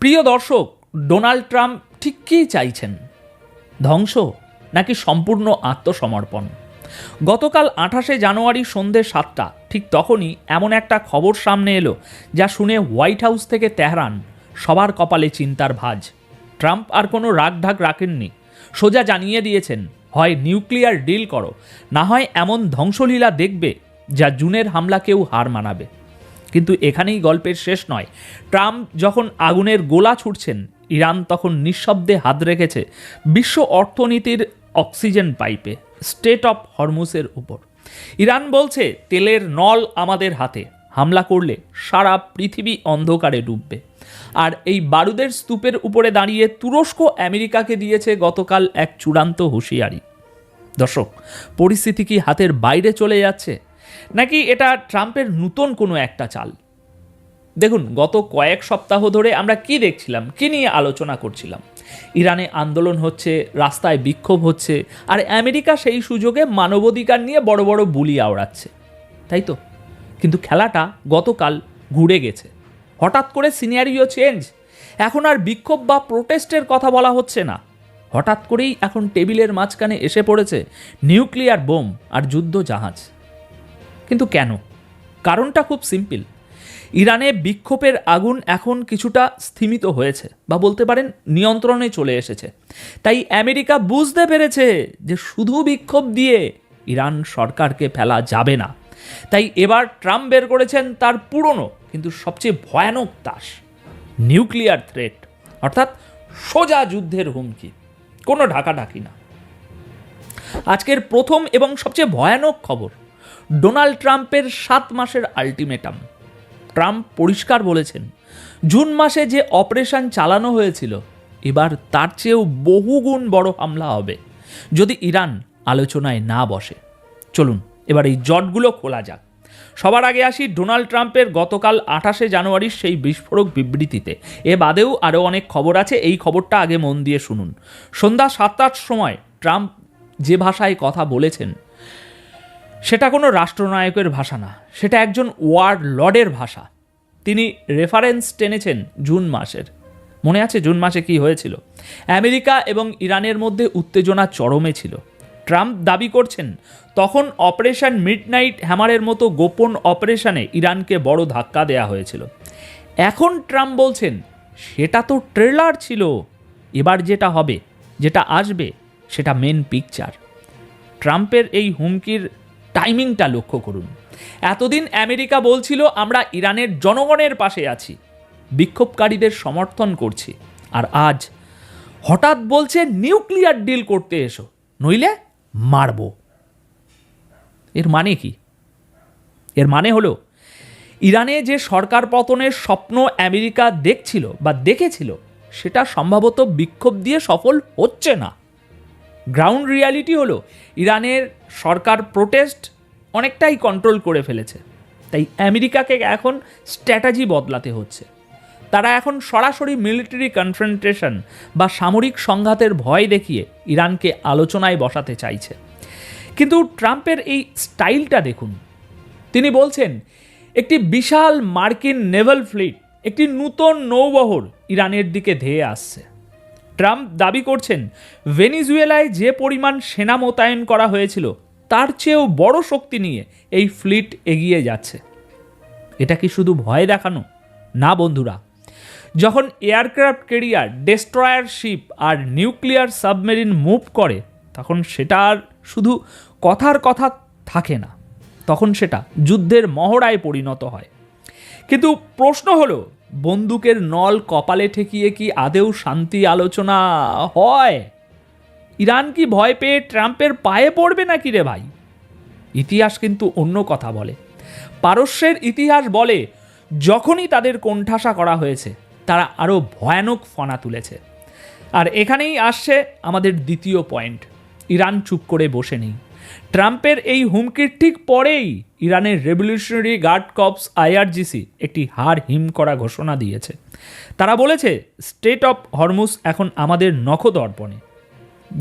প্রিয় দর্শক, Donald Trump ঠিক কী চাইছেন? ধ্বংস নাকি সম্পূর্ণ আত্মসমর্পণ? গতকাল 28শে জানুয়ারি সন্ধ্যে 7টা ঠিক তখনই এমন একটা খবর সামনে এলো যা শুনে হোয়াইট হাউস থেকে তেহরান সবার কপালে চিন্তার ভাঁজ। ট্রাম্প আর কোনো রাগঢাক রাখেননি, সোজা জানিয়ে দিয়েছেন হয় নিউক্লিয়ার ডিল করো, না হয় এমন ধ্বংসলীলা দেখবে যা জুনের হামলাকেও হার মানাবে। কিন্তু এখানেই গল্পের শেষ নয়। ট্রাম্প যখন আগুনের গোলা ছুটছেন, ইরান তখন নিঃশব্দে হাত রেখেছে বিশ্ব অর্থনীতির অক্সিজেন পাইপে, স্টেট অফ হরমুজের উপর। ইরান বলছে তেলের নল আমাদের হাতে, হামলা করলে সারা পৃথিবী অন্ধকারে ডুববে। আর এই বারুদের স্তূপের উপরে দাঁড়িয়ে তুরস্ক আমেরিকাকে দিয়েছে গতকাল এক চূড়ান্ত হুঁশিয়ারি। দর্শক, পরিস্থিতি কি হাতের বাইরে চলে যাচ্ছে, নাকি এটা ট্রাম্পের নতুন কোনো একটা চাল? দেখুন, গত কয়েক সপ্তাহ ধরে আমরা কি দেখছিলাম, কি নিয়ে আলোচনা করছিলাম? ইরানে আন্দোলন হচ্ছে, রাস্তায় বিক্ষোভ হচ্ছে, আর আমেরিকা সেই সুযোগে মানবাধিকার নিয়ে বড় বড় বুলি আওড়াচ্ছে, তাই তো? কিন্তু খেলাটা গতকাল ঘুরে গেছে। হঠাৎ করে সিনারিও চেঞ্জ। এখন আর বিক্ষোভ বা প্রোটেস্টের কথা বলা হচ্ছে না। হঠাৎ করেই এখন টেবিলের মাঝখানে এসে পড়েছে নিউক্লিয়ার বোম আর যুদ্ধ জাহাজ। কিন্তু কেন? কারণটা খুব সিম্পল। ইরানে বিক্ষোভের আগুন এখন কিছুটা স্থিমিত হয়েছে, বা বলতে পারেন নিয়ন্ত্রণে চলে এসেছে। তাই আমেরিকা বুঝতে পেরেছে যে শুধু বিক্ষোভ দিয়ে ইরান সরকারকে ফেলা যাবে না। তাই এবার ট্রাম্প বের করেছেন তার পুরনো কিন্তু সবচেয়ে ভয়ানক তাস, নিউক্লিয়ার থ্রেট, অর্থাৎ সোজা যুদ্ধের হুমকি, কোনো ঢাকাঢাকি না। আজকের প্রথম এবং সবচেয়ে ভয়ানক খবর, ডোনাল্ড ট্রাম্পের 7 মাসের আলটিমেটাম। ট্রাম্প পরিষ্কার বলেছেন, জুন মাসে যে অপারেশন চালানো হয়েছিল এবার তার চেয়েও বহুগুণ বড় হামলা হবে যদি ইরান আলোচনায় না বসে। চলুন এবার এই জটগুলো খোলা যাক। সবার আগে আসি ডোনাল্ড ট্রাম্পের গতকাল 28শে জানুয়ারির সেই বিস্ফোরক বিবৃতিতে। এ বাদেও আরও অনেক খবর আছে, এই খবরটা আগে মন দিয়ে শুনুন। সন্ধ্যা 7টার সময় ট্রাম্প যে ভাষায় কথা বলেছেন সেটা কোনো রাষ্ট্রনায়কের ভাষা না, সেটা একজন ওয়ার লর্ডের ভাষা। তিনি রেফারেন্স টেনেছেন জুন মাসের। মনে আছে জুন মাসে কি হয়েছিল? আমেরিকা এবং ইরানের মধ্যে উত্তেজনা চরমে ছিল। ট্রাম্প দাবি করছেন তখন অপারেশন মিডনাইট হ্যামারের মতো গোপন অপারেশনে ইরানকে বড় ধাক্কা দেয়া হয়েছিল। এখন ট্রাম্প বলছেন সেটা তো ট্রেলার ছিল, এবার যেটা হবে, যেটা আসবে, সেটা মেন পিকচার। ট্রাম্পের এই হুমকির টাইমিংটা লক্ষ্য করুন। এতদিন আমেরিকা বলছিল আমরা ইরানের জনগণের পাশে আছি, বিক্ষোভকারীদের সমর্থন করছি, আর আজ হঠাৎ বলছে নিউক্লিয়ার ডিল করতে এসো, নইলে মারব। এর মানে কি? এর মানে হলো ইরানে যে সরকার পতনের স্বপ্ন আমেরিকা দেখছিল বা দেখেছিল সেটা সম্ভবত বিক্ষোভ দিয়ে সফল হচ্ছে না। গ্রাউন্ড রিয়ালিটি হলো ইরানের সরকার প্রোটেস্ট অনেকটাই কন্ট্রোল করে ফেলেছে। তাই আমেরিকাকে এখন স্ট্র্যাটেজি বদলাতে হচ্ছে। তারা এখন সরাসরি মিলিটারি কনফ্রন্টেশন বা সামরিক সংঘাতের ভয় দেখিয়ে ইরানকে আলোচনায় বসাতে চাইছে। কিন্তু ট্রাম্পের এই স্টাইলটা দেখুন। তিনি বলছেন একটি বিশাল মার্কিন নেভাল ফ্লিট, একটি নূতন নৌবহর ইরানের দিকে ধেয়ে আসছে। ট্রাম্প দাবি করছেন ভেনিজুয়েলায় যে পরিমাণ সেনা মোতায়েন করা হয়েছিল তার চেয়েও বড় শক্তি নিয়ে এই ফ্লিট এগিয়ে যাচ্ছে। এটা কি শুধু ভয় দেখানো? না বন্ধুরা, যখন এয়ারক্রাফট ক্যারিয়ার, ডেস্ট্রয়ার শিপ আর নিউক্লিয়ার সাবমেরিন মুভ করে তখন সেটা আর শুধু কথার কথা থাকে না, তখন সেটা যুদ্ধের মহড়ায় পরিণত হয়। কিন্তু প্রশ্ন হলো, বন্দুকের নল কপালে ঠেকিয়ে কি আদেও শান্তি আলোচনা হয়? ইরান কি ভয় পেয়ে ট্রাম্পের পায়ে পড়বে নাকি রে ভাই? ইতিহাস কিন্তু অন্য কথা বলে। পারস্যের ইতিহাস বলে যখনই তাদের কোণঠাসা করা হয়েছে তারা আরও ভয়ানক ফনা তুলেছে। আর এখানেই আসছে আমাদের দ্বিতীয় পয়েন্ট, ইরান চুপ করে বসে নেই। ট্রাম্পের এই হুমকির ঠিক পরেই ইরানের রেভলিউশনারি গার্ড কর্পস IRGC একটি হাড় হিম করা ঘোষণা দিয়েছে। তারা বলেছে স্টেট অফ হরমুজ এখন আমাদের নখদর্পণে।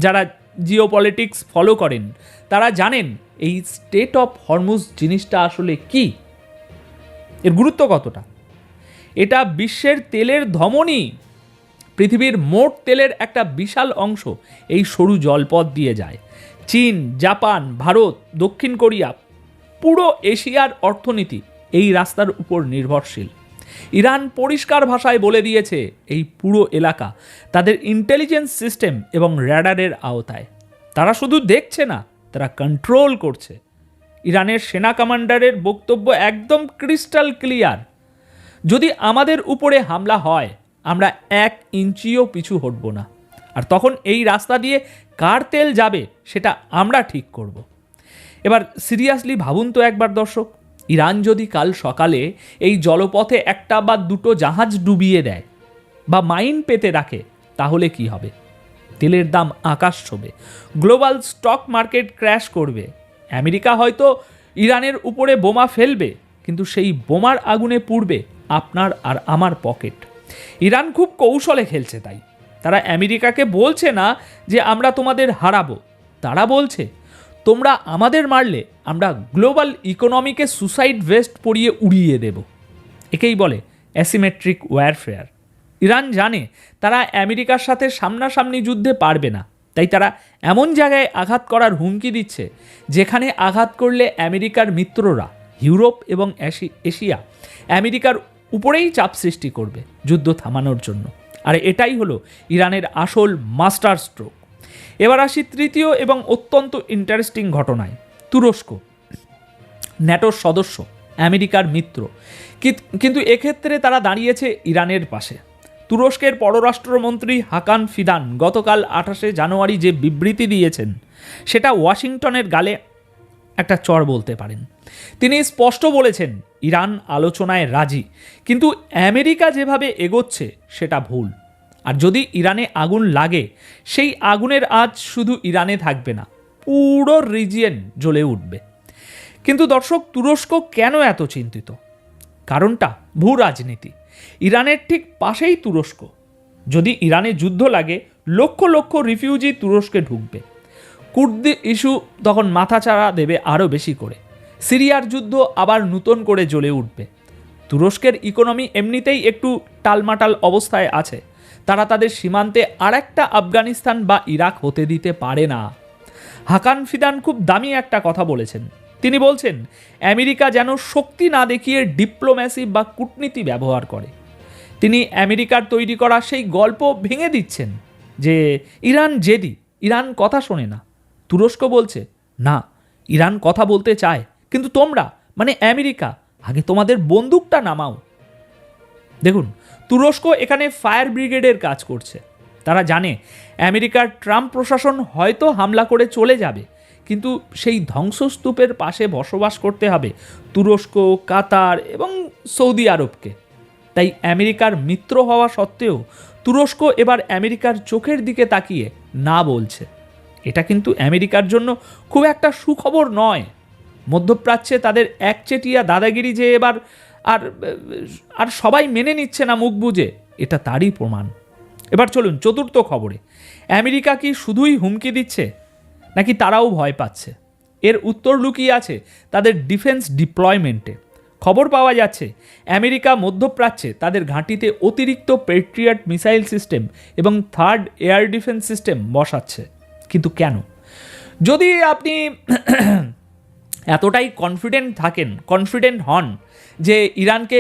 যারা জিওপলিটিক্স ফলো করেন তারা জানেন এই স্টেট অফ হরমুজ জিনিসটা আসলে কি, এর গুরুত্ব কতটা। এটা বিশ্বের তেলের ধমনী, পৃথিবীর মোট তেলের একটা বিশাল অংশ এই সরু জলপথ দিয়ে যায়। চীন, জাপান, ভারত, দক্ষিণ কোরিয়া, পুরো এশিয়ার অর্থনীতি এই রাস্তার উপর নির্ভরশীল। ইরান পরিষ্কার ভাষায় বলে দিয়েছে এই পুরো এলাকা তাদের ইন্টেলিজেন্স সিস্টেম এবং র্যাডারের আওতায়। তারা শুধু দেখছে না, তারা কন্ট্রোল করছে। ইরানের সেনা কমান্ডারের বক্তব্য একদম ক্রিস্টাল ক্লিয়ার, যদি আমাদের উপরে হামলা হয় আমরা 1 ইঞ্চিও পিছু হটব না, আর তখন এই রাস্তা দিয়ে কার তেল যাবে সেটা আমরা ঠিক করব। এবার সিরিয়াসলি ভাবুন তো একবার দর্শক, ইরান যদি কাল সকালে এই জলপথে একটা বা দুটো জাহাজ ডুবিয়ে দেয় বা মাইন পেতে রাখে, তাহলে কি হবে? তেলের দাম আকাশ ছোঁবে, গ্লোবাল স্টক মার্কেট ক্র্যাশ করবে। আমেরিকা হয়তো ইরানের উপরে বোমা ফেলবে, কিন্তু সেই বোমার আগুনে পুড়বে আপনার আর আমার পকেট। ইরান খুব কৌশলে খেলছে, তাই তারা আমেরিকাকে বলছে না যে আমরা তোমাদের হারাবো, তারা বলছে তোমরা আমাদের মারলে আমরা গ্লোবাল ইকোনমিকে সুসাইড ভেস্ট পরিয়ে উড়িয়ে দেব। একেই বলে অ্যাসিমেট্রিক ওয়্যারফেয়ার। ইরান জানে তারা আমেরিকার সাথে সামনাসামনি যুদ্ধে পারবে না, তাই তারা এমন জায়গায় আঘাত করার হুমকি দিচ্ছে যেখানে আঘাত করলে আমেরিকার মিত্ররা ইউরোপ এবং এশিয়া আমেরিকার উপরেই চাপ সৃষ্টি করবে যুদ্ধ থামানোর জন্য। আর এটাই হলো ইরানের আসল মাস্টার স্ট্রোক। এবার আসি তৃতীয় এবং অত্যন্ত ইন্টারেস্টিং ঘটনায়। তুরস্ক ন্যাটোর সদস্য, আমেরিকার মিত্র, কিন্তু এক্ষেত্রে তারা দাঁড়িয়েছে ইরানের পাশে। তুরস্কের পররাষ্ট্রমন্ত্রী হাকান ফিদান গতকাল 28শে জানুয়ারি যে বিবৃতি দিয়েছেন সেটা ওয়াশিংটনের গালে একটা চড় বলতে পারেন। তিনি স্পষ্ট বলেছেন ইরান আলোচনায় রাজি, কিন্তু আমেরিকা যেভাবে এগোচ্ছে সেটা ভুল। আর যদি ইরানে আগুন লাগে, সেই আগুনের আঁচ শুধু ইরানে থাকবে না, পুরো রিজিয়ন জ্বলে উঠবে। কিন্তু দর্শক, তুরস্ক কেন এত চিন্তিত? কারণটা ভূ রাজনীতি। ইরানের ঠিক পাশেই তুরস্ক। যদি ইরানে যুদ্ধ লাগে, লক্ষ লক্ষ রিফিউজি তুরস্কে ঢুকবে। কুর্দ ইস্যু তখন মাথাচাড়া দেবে আরও বেশি করে। সিরিয়ার যুদ্ধ আবার নতুন করে জ্বলে উঠবে। তুরস্কের ইকোনমি এমনিতেই একটু টালমাটাল অবস্থায় আছে, তারা তাদের সীমান্তে আরেকটা আফগানিস্তান বা ইরাক হতে দিতে পারে না। হাকান ফিদান খুব দামি একটা কথা বলেছেন। তিনি বলছেন আমেরিকা যেন শক্তি না দেখিয়ে ডিপ্লোম্যাসি বা কূটনীতি ব্যবহার করে। তিনি আমেরিকার তৈরি করা সেই গল্প ভেঙে দিচ্ছেন যে ইরান জেদি, ইরান কথা শোনে না। তুরস্ক বলছে না, ইরান কথা বলতে চায়, কিন্তু তোমরা মানে আমেরিকা আগে তোমাদের বন্দুকটা নামাও। দেখুন, তুরস্ক এখানে ফায়ার ব্রিগেডের কাজ করছে। তারা জানে আমেরিকার ট্রাম্প প্রশাসন হয়তো হামলা করে চলে যাবে, কিন্তু সেই ধ্বংসস্তূপের পাশে বসবাস করতে হবে তুরস্ক, কাতার এবং সৌদি আরবকে। তাই আমেরিকার মিত্র হওয়া সত্ত্বেও তুরস্ক এবার আমেরিকার চোখের দিকে তাকিয়ে না বলছে। এটা কিন্তু আমেরিকার জন্য খুব একটা সুখবর নয়। মধ্যপ্রাচ্যে তাদের একচেটিয়া দাদাগিরি যে এবার আর সবাই মেনে নিচ্ছে না মুখ বুজে, এটা তারই প্রমাণ। এবার চলুন চতুর্থ খবরে। আমেরিকা কি শুধুই হুমকি দিচ্ছে, নাকি তারাও ভয় পাচ্ছে? এর উত্তর লুকিয়ে আছে তাদের ডিফেন্স ডিপ্লয়মেন্টে। খবর পাওয়া যাচ্ছে আমেরিকা মধ্যপ্রাচ্যে তাদের ঘাঁটিতে অতিরিক্ত পেট্রিয়ট মিসাইল সিস্টেম এবং থার্ড এয়ার ডিফেন্স সিস্টেম বসাচ্ছে। কিন্তু কেন? যদি আপনি এতটাই কনফিডেন্ট হন যে ইরানকে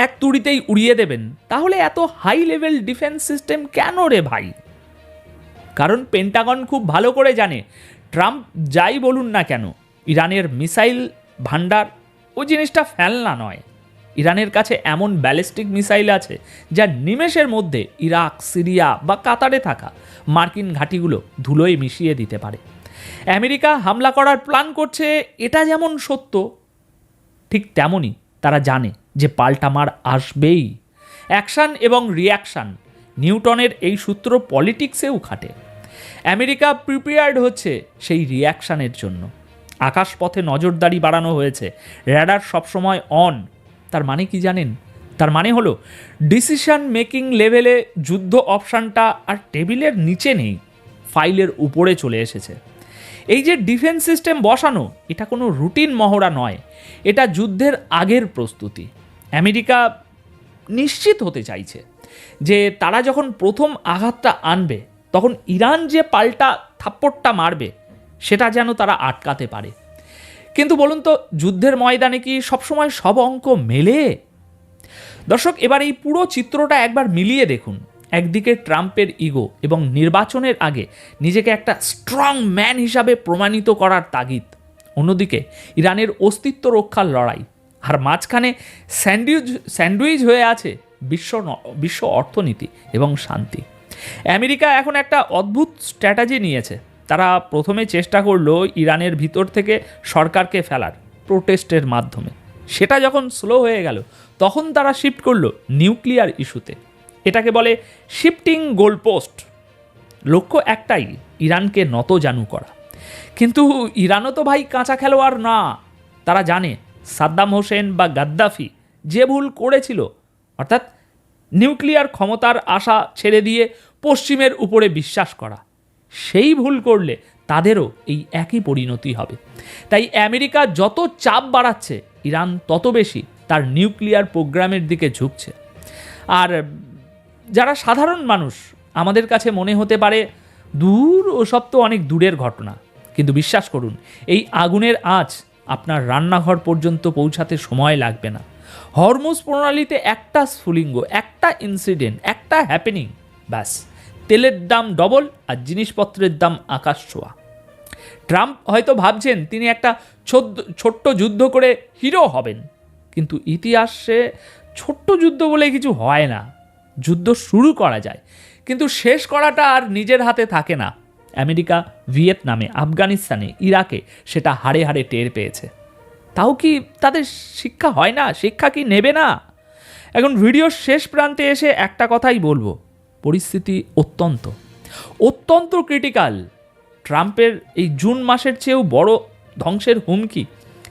এক তুড়িতেই উড়িয়ে দেবেন, তাহলে এত হাই লেভেল ডিফেন্স সিস্টেম কেন রে ভাই? কারণ পেন্টাগন খুব ভালো করে জানে ট্রাম্প যাই বলুন না কেন, ইরানের মিসাইল ভান্ডার ওই জিনিসটা ফেলনা নয়। ইরানের কাছে এমন ব্যালিস্টিক মিসাইল আছে যা নিমেষের মধ্যে ইরাক, সিরিয়া বা কাতারে থাকা মার্কিন ঘাঁটিগুলো ধুলোয় মিশিয়ে দিতে পারে। আমেরিকা হামলা করার প্ল্যান করছে, এটা যেমন সত্য, ঠিক তেমনই তারা জানে যে পাল্টামার আসবেই। অ্যাকশান এবং রিয়াকশান, নিউটনের এই সূত্র পলিটিক্সেও খাটে। আমেরিকা প্রিপেয়ার্ড হচ্ছে সেই রিয়াকশানের জন্য। আকাশপথে নজরদারি বাড়ানো হয়েছে, র্যাডার সবসময় অন। তার মানে কি জানেন? তার মানে হলো ডিসিশন মেকিং লেভেলে যুদ্ধ অপশানটা আর টেবিলের নিচে নেই, ফাইলের উপরে চলে এসেছে। এই যে ডিফেন্স সিস্টেম বসানো, এটা কোনো রুটিন মহড়া নয়, এটা যুদ্ধের আগের প্রস্তুতি। আমেরিকা নিশ্চিত হতে চাইছে যে তারা যখন প্রথম আঘাতটা আনবে তখন ইরান যে পাল্টা থাপ্পড়টা মারবে সেটা যেন তারা আটকাতে পারে। কিন্তু বলুন তো, যুদ্ধের ময়দানে কি সবসময় সব অঙ্ক মেলে? দর্শক, এবার এই পুরো চিত্রটা একবার মিলিয়ে দেখুন। একদিকে ট্রাম্পের ইগো এবং নির্বাচনের আগে নিজেকে একটা স্ট্রং ম্যান হিসাবে প্রমাণিত করার তাগিদ, অন্যদিকে ইরানের অস্তিত্ব রক্ষার লড়াই, আর মাঝখানে স্যান্ডউইচ হয়ে আছে বিশ্ব অর্থনীতি এবং শান্তি। আমেরিকা এখন একটা অদ্ভুত স্ট্র্যাটেজি নিয়েছে। তারা প্রথমে চেষ্টা করলো ইরানের ভিতর থেকে সরকারকে ফেলার, প্রোটেস্টের মাধ্যমে। সেটা যখন স্লো হয়ে গেল তখন তারা শিফট করলো নিউক্লিয়ার ইস্যুতে। এটাকে বলে শিফটিং গোলপোস্ট। লক্ষ্য একটাই, ইরানকে নতজানু করা। কিন্তু ইরানও তো ভাই কাঁচা খেলোয়াড় না। তারা জানে সাদ্দাম হোসেন বা গাদ্দাফি যে ভুল করেছিল, অর্থাৎ নিউক্লিয়ার ক্ষমতার আশা ছেড়ে দিয়ে পশ্চিমের উপরে বিশ্বাস করা, সেই ভুল করলে তাদেরও এই একই পরিণতি হবে। তাই আমেরিকা যত চাপ বাড়াচ্ছে, ইরান তত বেশি তার নিউক্লিয়ার প্রোগ্রামের দিকে ঝুঁকছে। আর যারা সাধারণ মানুষ, আমাদের কাছে মনে হতে পারে দূর, ওসব তো অনেক দূরের ঘটনা। কিন্তু বিশ্বাস করুন, এই আগুনের আঁচ আপনার রান্নাঘর পর্যন্ত পৌঁছাতে সময় লাগবে না। হরমুজ প্রণালীতে একটা স্ফুলিঙ্গ, একটা ইনসিডেন্ট, একটা হ্যাপেনিং, ব্যাস তেলের দাম ডবল আর জিনিসপত্রের দাম আকাশ ছোঁয়া। ট্রাম্প হয়তো ভাবছেন তিনি একটা ছোট্ট যুদ্ধ করে হিরো হবেন, কিন্তু ইতিহাসে ছোট্ট যুদ্ধ বলে কিছু হয় না। যুদ্ধ শুরু করা যায়, কিন্তু শেষ করাটা আর নিজের হাতে থাকে না। আমেরিকা ভিয়েতনামে, আফগানিস্তানে, ইরাকে সেটা হাড়ে হাড়ে টের পেয়েছে। তাও কি তাদের শিক্ষা হয় না? শিক্ষা কি নেবে না? এখন ভিডিওর শেষ প্রান্তে এসে একটা কথাই বলবো, পরিস্থিতি অত্যন্ত ক্রিটিক্যাল। ট্রাম্পের এই জুন মাসের চেয়েও বড় ধ্বংসের হুমকি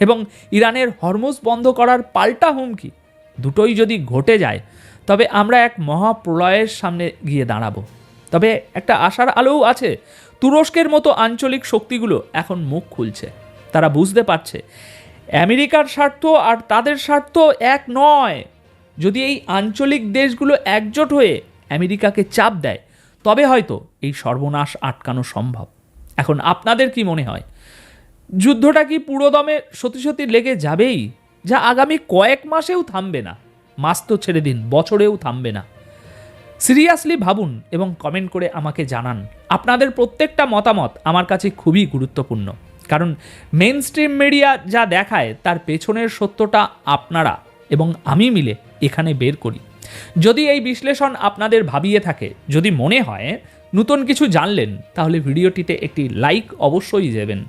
এবং ইরানের হরমুজ বন্ধ করার পাল্টা হুমকি, দুটোই যদি ঘটে যায় তবে আমরা এক মহাপ্রলয়ের সামনে গিয়ে দাঁড়াবো। তবে একটা আশার আলোও আছে। তুরস্কের মতো আঞ্চলিক শক্তিগুলো এখন মুখ খুলছে। তারা বুঝতে পারছে আমেরিকার স্বার্থ আর তাদের স্বার্থ এক নয়। যদি এই আঞ্চলিক দেশগুলো একজোট হয়ে আমেরিকাকে চাপ দেয়, তবে হয়তো এই সর্বনাশ আটকানো সম্ভব। এখন আপনাদের কি মনে হয়, যুদ্ধটা কি পুরোদমে সত্যি লেগে যাবেই, যা আগামী কয়েক মাসেও থামবে না? মাস তো ছেড়ে দিন, বছরেও থামবে না। সিরিয়াসলি ভাবুন এবং কমেন্ট করে আমাকে জানান। আপনাদের প্রত্যেকটা মতামত আমার কাছে খুবই গুরুত্বপূর্ণ, কারণ মেইন স্ট্রিম মিডিয়া যা দেখায় তার পেছনের সত্যটা আপনারা এবং আমি মিলে এখানে বের করি। যদি এই বিশ্লেষণ আপনাদের ভাবিয়ে থাকে, যদি মনে হয় নতুন কিছু জানলেন, তাহলে ভিডিওটিতে একটি লাইক অবশ্যই দেবেন।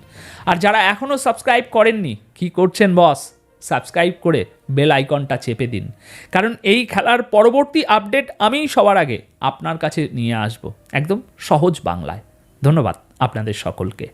আর যারা এখনও সাবস্ক্রাইব করেননি, কি করছেন বস? সাবস্ক্রাইব করে বেল আইকনটা চেপে দিন, কারণ এই খেলার পরবর্তী আপডেট আমিই সবার আগে আপনার কাছে নিয়ে আসব, একদম সহজ বাংলায়। ধন্যবাদ আপনাদের সকলকে।